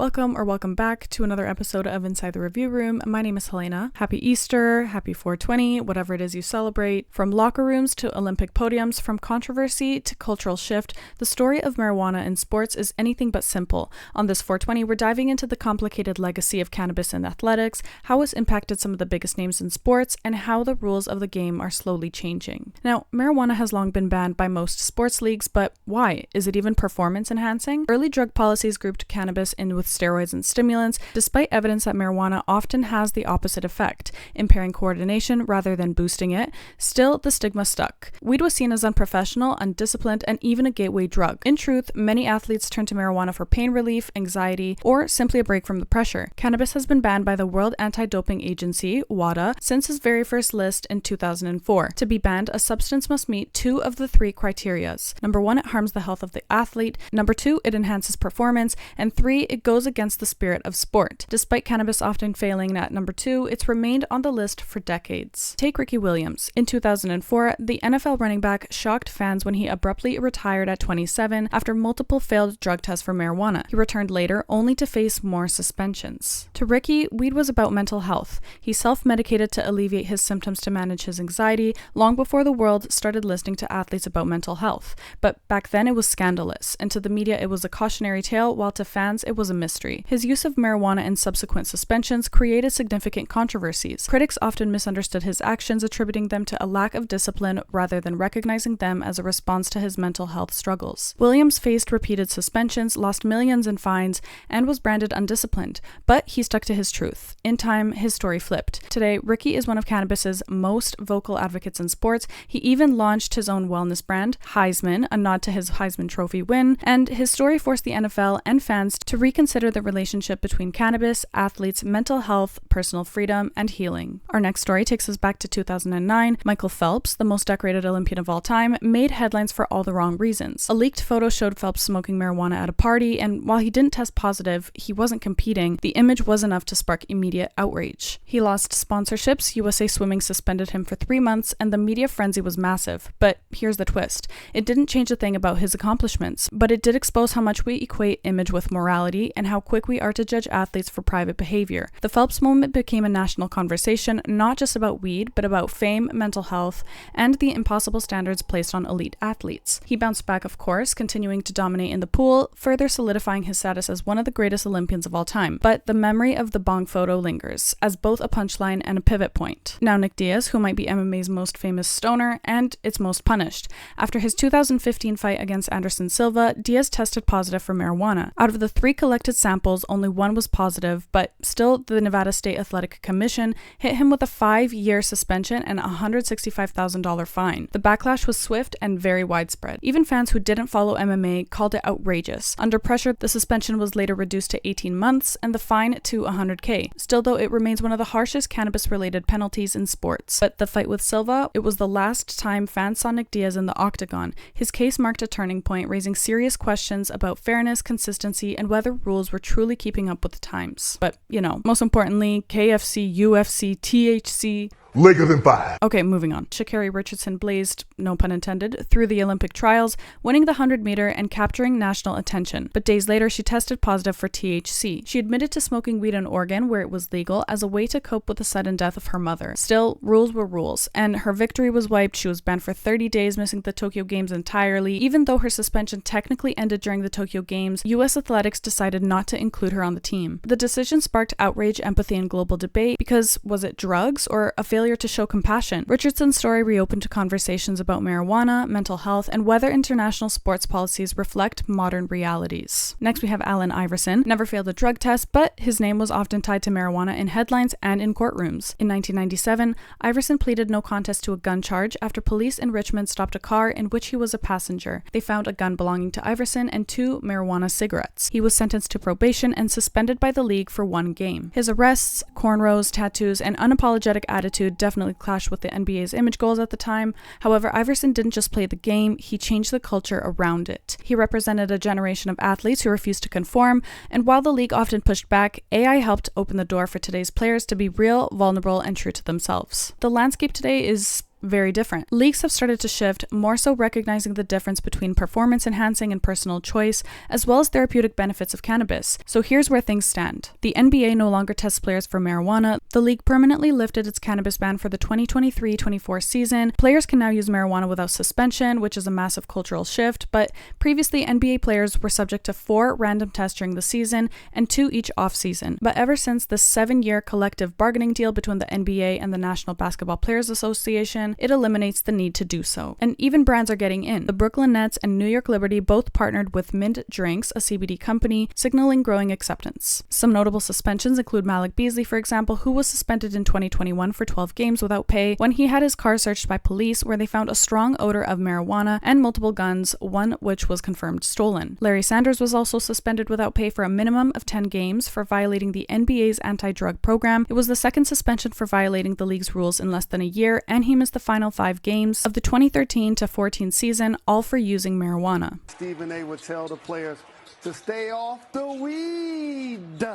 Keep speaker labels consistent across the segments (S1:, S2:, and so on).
S1: Welcome back to another episode of Inside the Review Room. My name is Helena. Happy Easter, happy 420, whatever it is you celebrate. From locker rooms to Olympic podiums, from controversy to cultural shift, the story of marijuana in sports is anything but simple. On this 420, we're diving into the complicated legacy of cannabis in athletics, how it's impacted some of the biggest names in sports, and how the rules of the game are slowly changing. Now, marijuana has long been banned by most sports leagues, but why? Is it even performance enhancing? Early drug policies grouped cannabis in with steroids and stimulants, despite evidence that marijuana often has the opposite effect, impairing coordination rather than boosting it. Still, the stigma stuck. Weed was seen as unprofessional, undisciplined, and even a gateway drug. In truth, many athletes turn to marijuana for pain relief, anxiety, or simply a break from the pressure. Cannabis has been banned by the World Anti-Doping Agency, WADA, since its very first list in 2004. To be banned, a substance must meet two of the three criterias. Number 1, it harms the health of the athlete. Number 2, it enhances performance. And 3, it goes against the spirit of sport. Despite cannabis often failing at number 2, it's remained on the list for decades. Take Ricky Williams. In 2004, the NFL running back shocked fans when he abruptly retired at 27 after multiple failed drug tests for marijuana. He returned later only to face more suspensions. To Ricky, weed was about mental health. He self-medicated to alleviate his symptoms to manage his anxiety long before the world started listening to athletes about mental health. But back then it was scandalous, and to the media it was a cautionary tale, while to fans it was a mystery. His use of marijuana and subsequent suspensions created significant controversies. Critics often misunderstood his actions, attributing them to a lack of discipline rather than recognizing them as a response to his mental health struggles. Williams faced repeated suspensions, lost millions in fines, and was branded undisciplined, but he stuck to his truth. In time, his story flipped. Today, Ricky is one of cannabis's most vocal advocates in sports. He even launched his own wellness brand, Heisman, a nod to his Heisman Trophy win, and his story forced the NFL and fans to reconsider the relationship between cannabis, athletes, mental health, personal freedom, and healing. Our next story takes us back to 2009. Michael Phelps, the most decorated Olympian of all time, made headlines for all the wrong reasons. A leaked photo showed Phelps smoking marijuana at a party, and while he didn't test positive, he wasn't competing. The image was enough to spark immediate outrage. He lost sponsorships, USA Swimming suspended him for 3 months, and the media frenzy was massive. But here's the twist. It didn't change a thing about his accomplishments, but it did expose how much we equate image with morality and how quick we are to judge athletes for private behavior. The Phelps moment became a national conversation, not just about weed, but about fame, mental health, and the impossible standards placed on elite athletes. He bounced back, of course, continuing to dominate in the pool, further solidifying his status as one of the greatest Olympians of all time. But the memory of the bong photo lingers, as both a punchline and a pivot point. Now Nick Diaz, who might be MMA's most famous stoner, and its most punished. After his 2015 fight against Anderson Silva, Diaz tested positive for marijuana. Out of the 3 collected samples, only 1 was positive, but still the Nevada State Athletic Commission hit him with a 5-year suspension and a $165,000 fine. The backlash was swift and very widespread. Even fans who didn't follow MMA called it outrageous. Under pressure, the suspension was later reduced to 18 months and the fine to $100K. Still, though, it remains one of the harshest cannabis-related penalties in sports. But the fight with Silva, it was the last time fans saw Nick Diaz in the octagon. His case marked a turning point, raising serious questions about fairness, consistency, and whether rules were truly keeping up with the times. But, most importantly, KFC, UFC, THC...
S2: Laker than 5.
S1: Okay, moving on. Sha'carri Richardson blazed, no pun intended, through the Olympic trials, winning the 100-meter and capturing national attention. But days later, she tested positive for THC. She admitted to smoking weed in Oregon, where it was legal, as a way to cope with the sudden death of her mother. Still, rules were rules, and her victory was wiped. She was banned for 30 days, missing the Tokyo Games entirely. Even though her suspension technically ended during the Tokyo Games, US Athletics decided not to include her on the team. The decision sparked outrage, empathy, and global debate because was it drugs or a failure to show compassion? Richardson's story reopened to conversations about marijuana, mental health, and whether international sports policies reflect modern realities. Next, we have Allen Iverson. Never failed a drug test, but his name was often tied to marijuana in headlines and in courtrooms. In 1997, Iverson pleaded no contest to a gun charge after police in Richmond stopped a car in which he was a passenger. They found a gun belonging to Iverson and 2 marijuana cigarettes. He was sentenced to probation and suspended by the league for 1 game. His arrests, cornrows, tattoos, and unapologetic attitude definitely clashed with the NBA's image goals at the time. However, Iverson didn't just play the game, he changed the culture around it. He represented a generation of athletes who refused to conform, and while the league often pushed back, AI helped open the door for today's players to be real, vulnerable, and true to themselves. The landscape today is very different. Leagues have started to shift, more so recognizing the difference between performance enhancing and personal choice, as well as therapeutic benefits of cannabis. So here's where things stand. The NBA no longer tests players for marijuana. The league permanently lifted its cannabis ban for the 2023-24 season. Players can now use marijuana without suspension, which is a massive cultural shift, but previously NBA players were subject to 4 random tests during the season and 2 each off-season. But ever since the 7-year collective bargaining deal between the NBA and the National Basketball Players Association, it eliminates the need to do so. And even brands are getting in. The Brooklyn Nets and New York Liberty both partnered with Mint Drinks, a CBD company, signaling growing acceptance. Some notable suspensions include Malik Beasley, for example, who was suspended in 2021 for 12 games without pay when he had his car searched by police where they found a strong odor of marijuana and multiple guns, one which was confirmed stolen. Larry Sanders was also suspended without pay for a minimum of 10 games for violating the NBA's anti-drug program. It was the second suspension for violating the league's rules in less than a year, and he missed the final 5 games of the 2013-14 season, all for using marijuana.
S2: Stephen A. would tell the players to stay off the weed.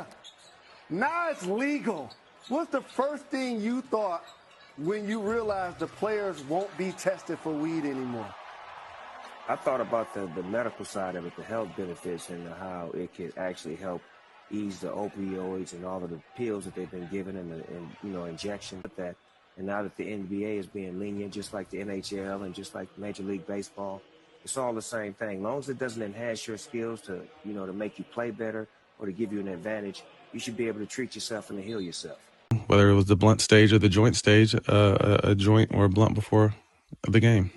S2: Now it's legal. What's the first thing you thought when you realized the players won't be tested for weed anymore?
S3: I thought about the medical side of it, the health benefits, and how it could actually help ease the opioids and all of the pills that they've been given and injections with that. And now that the NBA is being lenient, just like the NHL and just like Major League Baseball, it's all the same thing. As long as it doesn't enhance your skills to make you play better or to give you an advantage, you should be able to treat yourself and to heal yourself.
S4: Whether it was the blunt stage or the joint stage, a joint or a blunt before the game.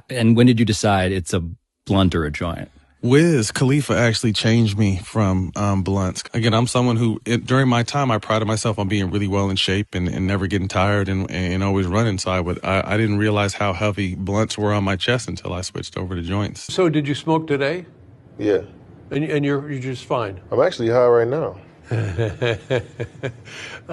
S5: And when did you decide it's a blunt or a joint?
S4: Wiz Khalifa actually changed me from blunts. Again, I'm someone who, during my time, I prided myself on being really well in shape and never getting tired and always running. So I didn't realize how heavy blunts were on my chest until I switched over to joints.
S6: So did you smoke today?
S7: Yeah.
S6: And you're just fine?
S7: I'm actually high right now.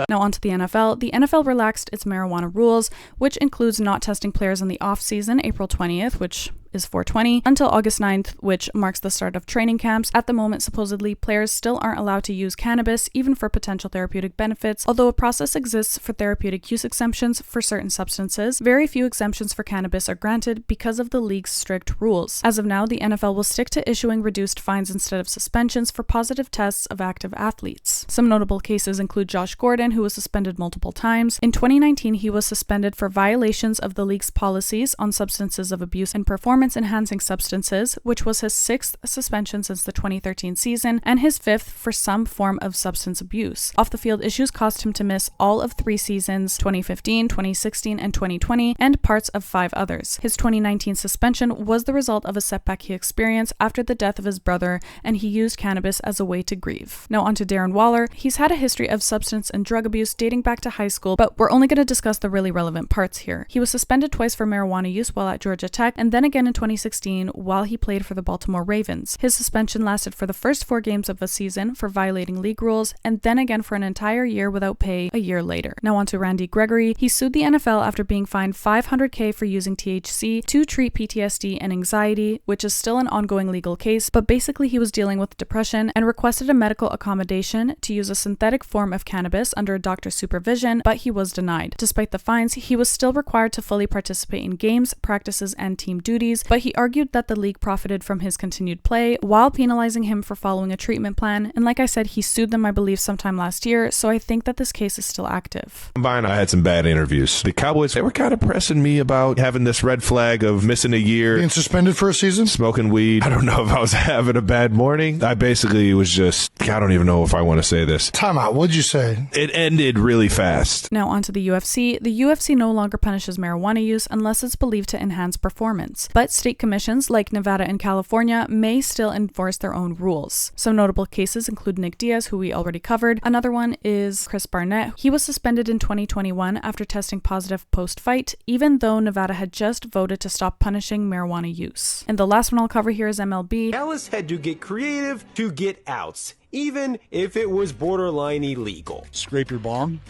S1: Now onto the NFL. The NFL relaxed its marijuana rules, which includes not testing players in the off-season, April 20th, which is 420, until August 9th, which marks the start of training camps. At the moment, supposedly, players still aren't allowed to use cannabis, even for potential therapeutic benefits, although a process exists for therapeutic use exemptions for certain substances. Very few exemptions for cannabis are granted because of the league's strict rules. As of now, the NFL will stick to issuing reduced fines instead of suspensions for positive tests of active athletes. Some notable cases include Josh Gordon, who was suspended multiple times. In 2019, he was suspended for violations of the league's policies on substances of abuse and performance-enhancing substances, which was his 6th suspension since the 2013 season, and his 5th for some form of substance abuse. Off-the-field issues caused him to miss all of 3 seasons, 2015, 2016, and 2020, and parts of 5 others. His 2019 suspension was the result of a setback he experienced after the death of his brother, and he used cannabis as a way to grieve. Now on to Darren Waller. He's had a history of substance and drug abuse dating back to high school, but we're only going to discuss the really relevant parts here. He was suspended twice for marijuana use while at Georgia Tech, and then again in 2016 while he played for the Baltimore Ravens. His suspension lasted for the first 4 games of the season for violating league rules, and then again for an entire year without pay a year later. Now on to Randy Gregory. He sued the NFL after being fined $500K for using THC to treat PTSD and anxiety, which is still an ongoing legal case, but basically he was dealing with depression and requested a medical accommodation to use a synthetic form of cannabis under a doctor's supervision, but he was denied. Despite the fines, he was still required to fully participate in games, practices, and team duties, but he argued that the league profited from his continued play while penalizing him for following a treatment plan, and like I said, he sued them, I believe, sometime last year, so I think that this case is still active.
S8: I had some bad interviews. The Cowboys, they were kind of pressing me about having this red flag of missing a year.
S9: Being suspended for a season?
S8: Smoking weed. I don't know if I was having a bad morning. I basically was just, I don't even know if I want to say this.
S9: Time out. What'd you say?
S8: It ended really fast.
S1: Now onto the UFC. The UFC no longer punishes marijuana use unless it's believed to enhance performance, but state commissions like Nevada and California may still enforce their own rules. Some notable cases include Nick Diaz, who we already covered. Another one is Chris Barnett. He was suspended in 2021 after testing positive post-fight, even though Nevada had just voted to stop punishing marijuana use. And the last one I'll cover here is MLB.
S10: Ellis had to get creative to get outs, even if it was borderline illegal.
S11: Scrape your bong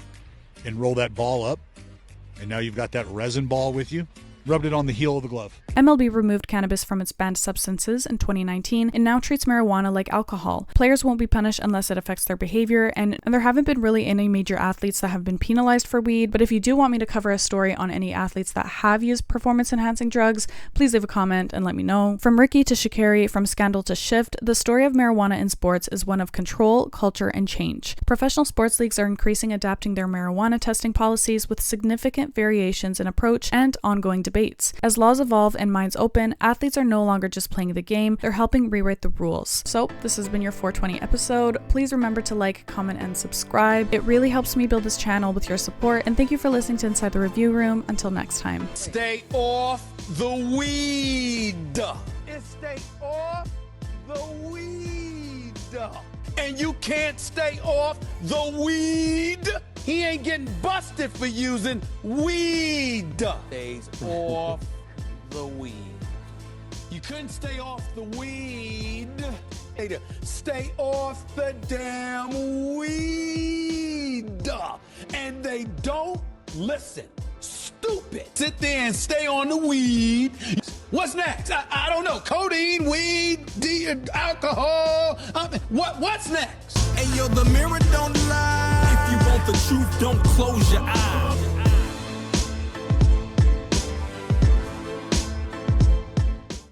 S11: and roll that ball up, and now you've got that resin ball with you.
S9: rubbed it on the heel of the glove.
S1: MLB removed cannabis from its banned substances in 2019 and now treats marijuana like alcohol. Players won't be punished unless it affects their behavior, and there haven't been really any major athletes that have been penalized for weed, but if you do want me to cover a story on any athletes that have used performance-enhancing drugs, please leave a comment and let me know. From Ricky to Sha'carri, from scandal to shift, the story of marijuana in sports is one of control, culture, and change. Professional sports leagues are increasingly adapting their marijuana testing policies with significant variations in approach and ongoing debates. As laws evolve and minds open, athletes are no longer just playing the game, they're helping rewrite the rules. So, this has been your 420 episode. Please remember to like, comment, and subscribe. It really helps me build this channel with your support, and thank you for listening to Inside the Review Room. Until next time.
S2: Stay off the weed. Stay off the weed. And you can't stay off the weed. He ain't getting busted for using weed. Stays off the weed. You couldn't stay off the weed. Stay off the damn weed. And they don't listen. Stupid. Sit there and stay on the weed. What's next? I don't know. Codeine, weed, alcohol. What's next?
S11: Hey, yo, the mirror don't